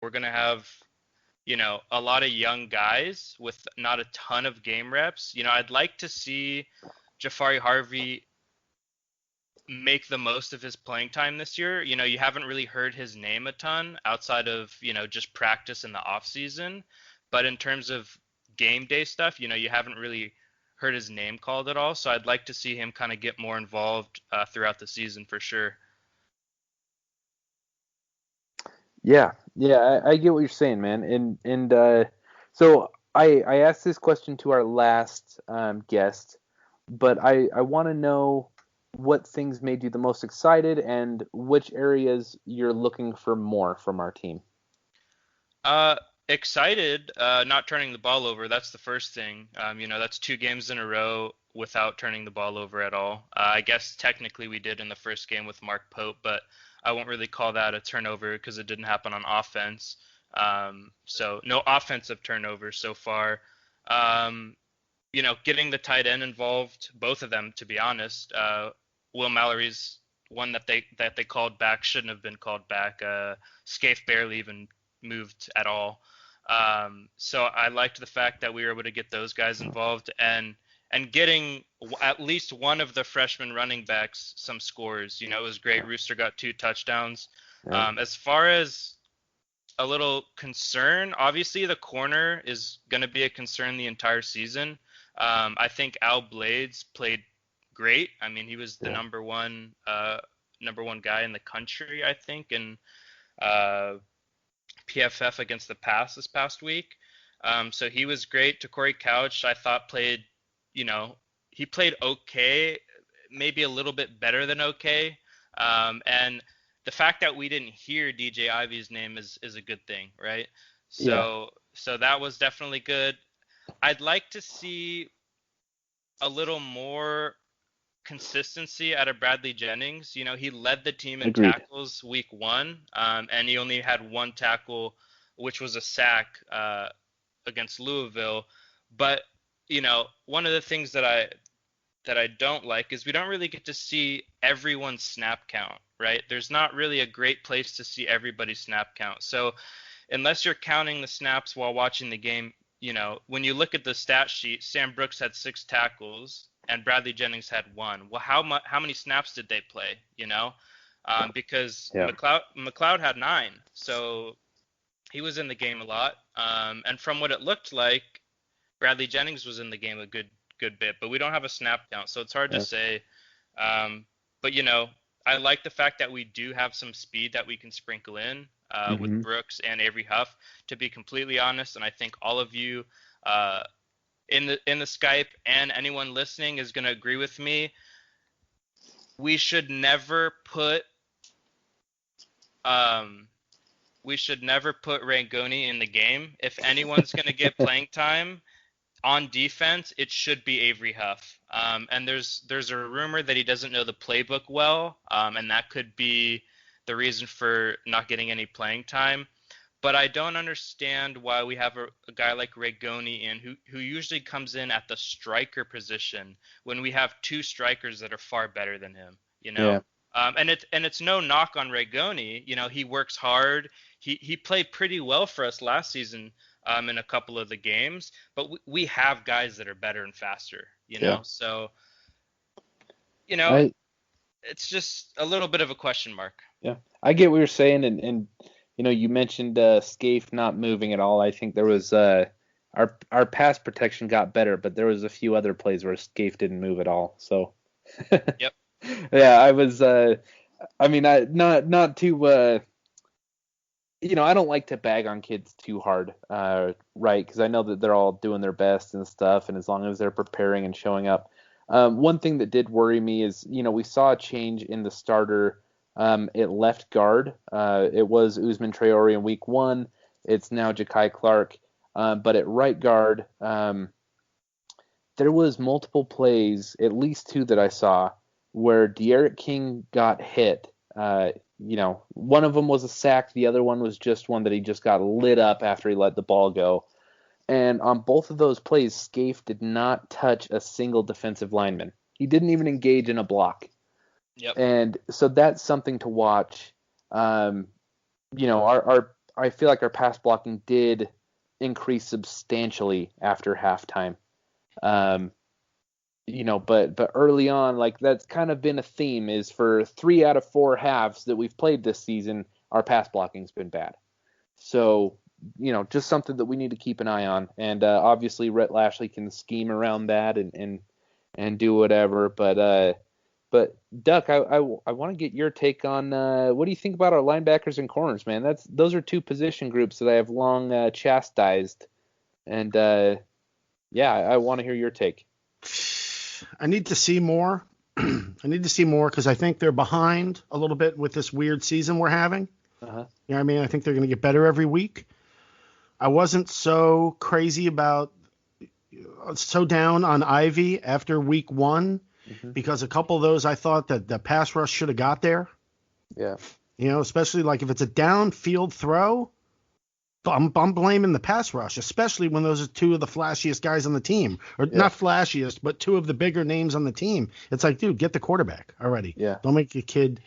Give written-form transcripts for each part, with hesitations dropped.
we're going to have, a lot of young guys with not a ton of game reps. I'd like to see Jafari Harvey make the most of his playing time this year. You haven't really heard his name a ton outside of, just practice in the off season. But in terms of game day stuff, you haven't really heard his name called at all. So I'd like to see him kind of get more involved throughout the season for sure. Yeah, I get what you're saying, man. So I asked this question to our last guest, but I want to know what things made you the most excited and which areas you're looking for more from our team. Uh, Excited, not turning the ball over. That's the first thing. That's 2 games in a row without turning the ball over at all. I guess technically we did in the first game with Mark Pope, but I won't really call that a turnover because it didn't happen on offense. So no offensive turnovers so far. Getting the tight end involved, both of them, to be honest. Will Mallory's one that they called back shouldn't have been called back. Scaife barely even moved at all. So I liked the fact that we were able to get those guys involved and getting at least one of the freshman running backs some scores. It was great. Rooster got 2 touchdowns. Yeah. As far as a little concern, obviously the corner is going to be a concern the entire season. I think Al Blades played great. I mean, he was the number one guy in the country, I think, in PFF against the pass this past week. So he was great. Corey Couch, I thought he played okay, maybe a little bit better than okay. And the fact that we didn't hear DJ Ivy's name is a good thing, right? So that was definitely good. I'd like to see a little more consistency out of Bradley Jennings. He led the team in Agreed. tackles week 1, and he only had 1 tackle, which was a sack against Louisville. But one of the things that I don't like is we don't really get to see everyone's snap count, right? There's not really a great place to see everybody's snap count. So unless you're counting the snaps while watching the game, when you look at the stat sheet, Sam Brooks had 6 tackles and Bradley Jennings had 1. Well, how many snaps did they play? Because McLeod had 9, so he was in the game a lot. And from what it looked like, Bradley Jennings was in the game a good bit, but we don't have a snap count, so it's hard to say. But I like the fact that we do have some speed that we can sprinkle in with Brooks and Avery Huff, to be completely honest. And I think all of you in the Skype and anyone listening is going to agree with me. We should never put Rangoni in the game. If anyone's going to get playing time on defense, it should be Avery Huff. And there's a rumor that he doesn't know the playbook well, and that could be the reason for not getting any playing time. But I don't understand why we have a guy like Rangoni in who usually comes in at the striker position when we have 2 strikers that are far better than him. Yeah. And it's no knock on Rangoni. He works hard. He played pretty well for us last season in a couple of the games, but we have guys that are better and faster, So, it's just a little bit of a question mark. Yeah, I get what you're saying, and you mentioned Scaife not moving at all. I think there was our pass protection got better, but there was a few other plays where Scaife didn't move at all. So, Yep. Yeah, I was. I mean, not too. I don't like to bag on kids too hard, right? Because I know that they're all doing their best and stuff, and as long as they're preparing and showing up. One thing that did worry me is, we saw a change in the starter at left guard. It was Usman Traore in week 1. It's now Ja'Kai Clark. But at right guard, there was multiple plays, at least 2 that I saw, where De'Aaron King got hit. One of them was a sack. The other one was just one that he just got lit up after he let the ball go. And on both of those plays, Scaife did not touch a single defensive lineman. He didn't even engage in a block. Yep. And so that's something to watch. Our I feel like our pass blocking did increase substantially after halftime. But early on, like that's kind of been a theme is for 3 out of 4 halves that we've played this season, our pass blocking's been bad. So, just something that we need to keep an eye on. And obviously Rhett Lashley can scheme around that and do whatever. But Duck, I want to get your take on what do you think about our linebackers and corners, man? Those are 2 position groups that I have long chastised. And I want to hear your take. I need to see more. I need to see more because I think they're behind a little bit with this weird season we're having. Uh-huh. You know what I mean? I think they're going to get better every week. I wasn't so crazy so down on Ivy after week 1 because a couple of those I thought that the pass rush should have got there. Yeah. Especially like if it's a downfield throw, I'm blaming the pass rush, especially when those are 2 of the flashiest guys on the team. Or not flashiest, but 2 of the bigger names on the team. It's like, dude, get the quarterback already. Yeah. Don't make a kid,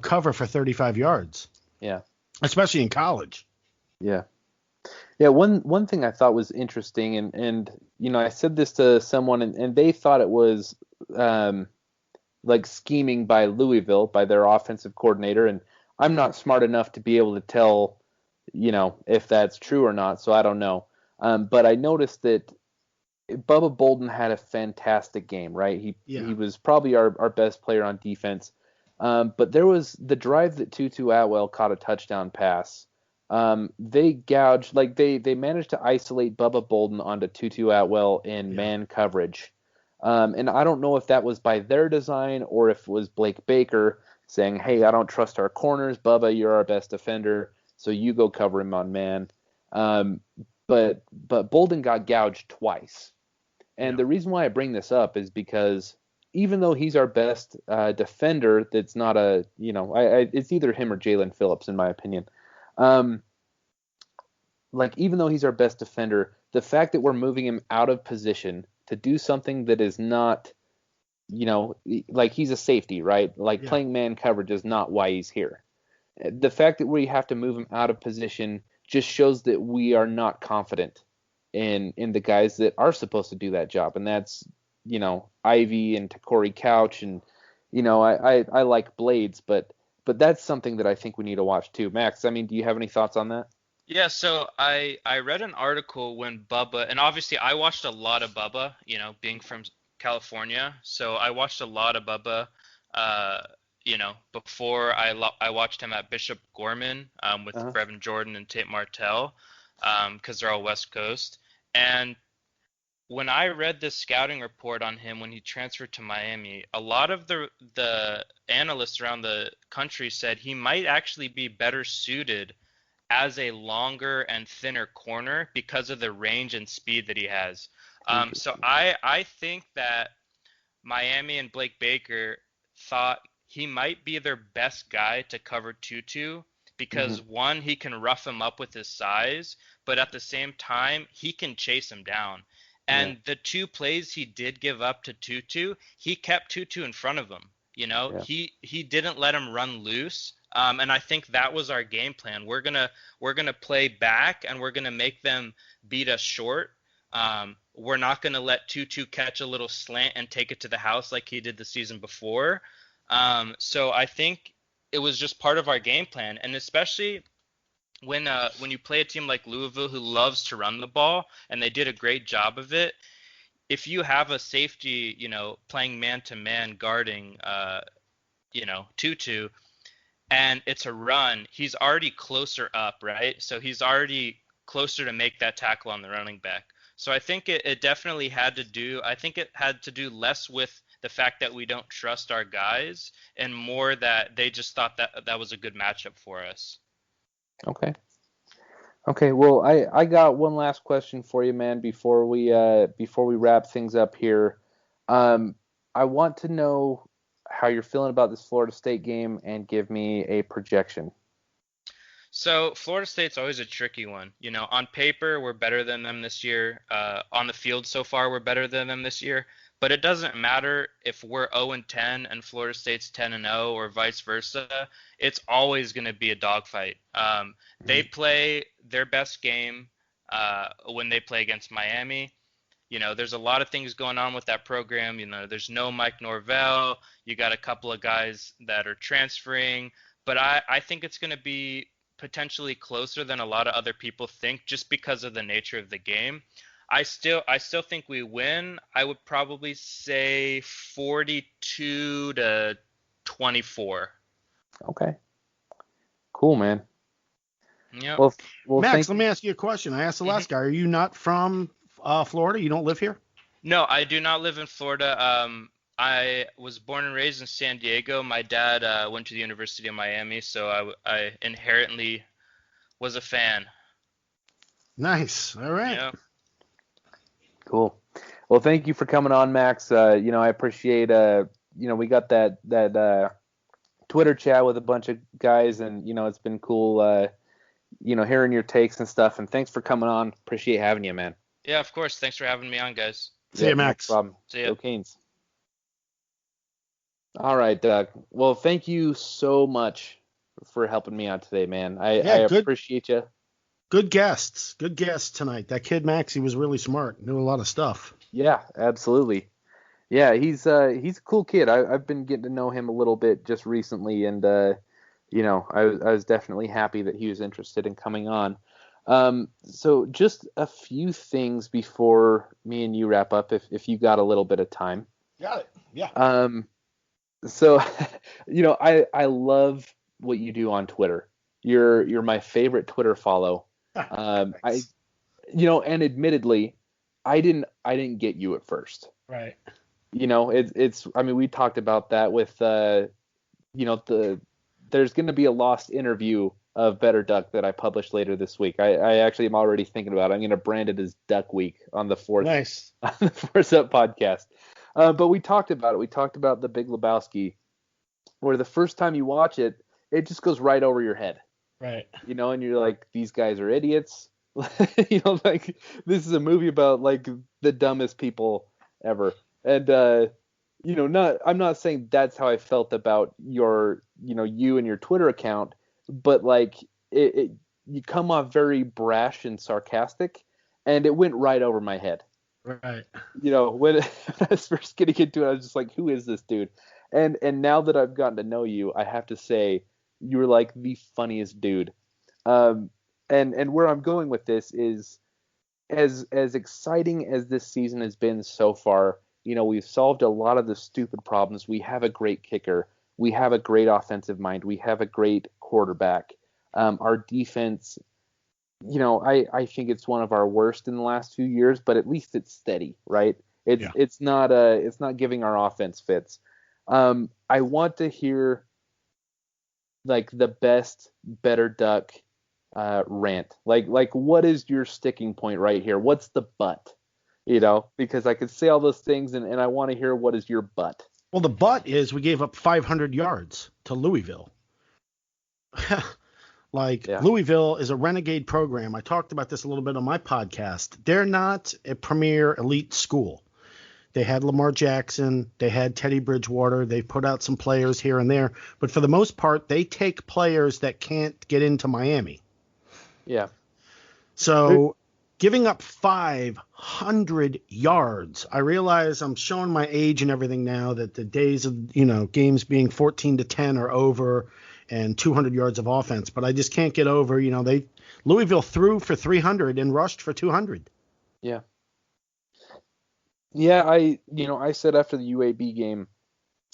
cover for 35 yards. Yeah. Especially in college. Yeah. Yeah, one thing I thought was interesting, and I said this to someone, and they thought it was like scheming by Louisville, by their offensive coordinator, and I'm not smart enough to be able to tell if that's true or not, so I don't know. But I noticed that Bubba Bolden had a fantastic game, right? He was probably our best player on defense. But there was the drive that Tutu Atwell caught a touchdown pass. They gouged, like they managed to isolate Bubba Bolden onto Tutu Atwell in man coverage. And I don't know if that was by their design or if it was Blake Baker saying, hey, I don't trust our corners. Bubba, you're our best defender, so you go cover him on man. But Bolden got gouged twice. And the reason why I bring this up is because even though he's our best defender, that's not it's either him or Jalen Phillips, in my opinion. Even though he's our best defender, the fact that we're moving him out of position to do something that is not, like he's a safety, right? Playing man coverage is not why he's here. The fact that we have to move him out of position just shows that we are not confident in the guys that are supposed to do that job. And that's, Ivy and Corey Couch. And, I like Blades, but that's something that I think we need to watch too. Max, do you have any thoughts on that? Yeah, so I read an article when Bubba, and obviously I watched a lot of Bubba, being from California. So I watched a lot of Bubba, before I watched him at Bishop Gorman with Brevin Jordan and Tate Martell, because they're all West Coast. And when I read this scouting report on him when he transferred to Miami, a lot of the analysts around the country said he might actually be better suited as a longer and thinner corner because of the range and speed that he has. So I think that Miami and Blake Baker thought he might be their best guy to cover Tutu because one, he can rough him up with his size, but at the same time, he can chase him down. And the 2 plays he did give up to Tutu, he kept Tutu in front of him. He didn't let him run loose. And I think that was our game plan. We're gonna play back and we're gonna make them beat us short. We're not gonna let Tutu catch a little slant and take it to the house like he did the season before. So I think it was just part of our game plan, and especially when you play a team like Louisville who loves to run the ball, and they did a great job of it. If you have a safety, playing man-to-man guarding, Tutu, and it's a run, he's already closer up, right? So he's already closer to make that tackle on the running back. So I think it definitely had to do less with the fact that we don't trust our guys and more that they just thought that was a good matchup for us. Okay. Well, I got one last question for you, man, before we wrap things up here. I want to know how you're feeling about this Florida State game and give me a projection. So Florida State's always a tricky one. On paper, we're better than them this year. On the field so far, we're better than them this year. But it doesn't matter if we're 0-10 and Florida State's 10-0 or vice versa. It's always going to be a dogfight. They play their best game when they play against Miami. There's a lot of things going on with that program. There's no Mike Norvell. You got a couple of guys that are transferring. But I think it's going to be potentially closer than a lot of other people think just because of the nature of the game. I still think we win. I would probably say 42-24. Okay. Cool, man. Yeah. Well, Max, let me ask you a question. I asked the last guy, are you not from Florida? You don't live here? No, I do not live in Florida. I was born and raised in San Diego. My dad went to the University of Miami, so I inherently was a fan. Nice. All right. Yeah. Cool. Well, thank you for coming on, Max. I appreciate, we got that Twitter chat with a bunch of guys, and, it's been cool, hearing your takes and stuff. And thanks for coming on. Appreciate having you, man. Yeah, of course. Thanks for having me on, guys. See you, Max. No problem. See ya. Go Canes. All right, Doug. Well, thank you so much for helping me out today, man. I appreciate you. Good guests tonight. That kid Max, he was really smart. Knew a lot of stuff. Yeah, absolutely. Yeah, he's a cool kid. I've been getting to know him a little bit just recently, and I was definitely happy that he was interested in coming on. So just a few things before me and you wrap up, if you got a little bit of time. Got it. Yeah. So I love what you do on Twitter. You're my favorite Twitter follow. And admittedly, I didn't get you at first. Right. We talked about that with there's going to be a lost interview of BetterDuck that I publish later this week. I actually am already thinking about it. I'm going to brand it as Duck Week on the fourth on the Force Up podcast. But we talked about it. We talked about The Big Lebowski, where the first time you watch it, it just goes right over your head. Right. And you're like, these guys are idiots. Like this is a movie about like the dumbest people ever. And I'm not saying that's how I felt about your, you and your Twitter account, but like you come off very brash and sarcastic, and it went right over my head. Right. When I was first getting into it, I was just like, who is this dude? And now that I've gotten to know you, I have to say you were like the funniest dude. And where I'm going with this is as exciting as this season has been so far, we've solved a lot of the stupid problems. We have a great kicker. We have a great offensive mind. We have a great quarterback. Our defense, I think it's one of our worst in the last few years, but at least it's steady, right? It's not giving our offense fits. I want to hear like the best BetterDuck rant. Like what is your sticking point right here? What's the but? Because I could say all those things and I want to hear what is your but. Well, the but is we gave up 500 yards to Louisville. Louisville is a renegade program. I talked about this a little bit on my podcast. They're not a premier elite school. They had Lamar Jackson. They had Teddy Bridgewater. They put out some players here and there. But for the most part, they take players that can't get into Miami. Yeah. So giving up 500 yards. I realize I'm showing my age and everything now, that the days of, games being 14-10 are over and 200 yards of offense. But I just can't get over, Louisville threw for 300 and rushed for 200. Yeah. Yeah, I said after the UAB game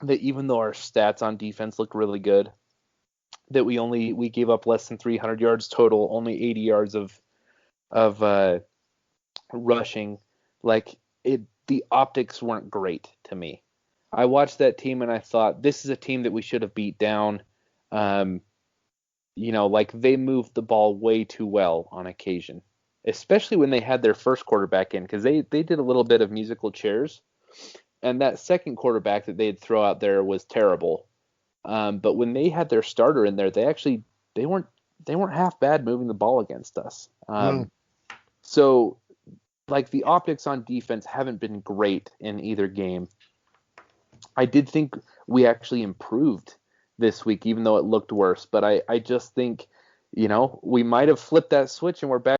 that even though our stats on defense look really good, that we gave up less than 300 yards total, only 80 yards of rushing. Like the optics weren't great to me. I watched that team and I thought, this is a team that we should have beat down. Like they moved the ball way too well on occasion, especially when they had their first quarterback in, because they did a little bit of musical chairs, and that second quarterback that they'd throw out there was terrible. But when they had their starter in there, they weren't half bad moving the ball against us. So like the optics on defense haven't been great in either game. I did think we actually improved this week, even though it looked worse. But I just think, we might have flipped that switch and we're back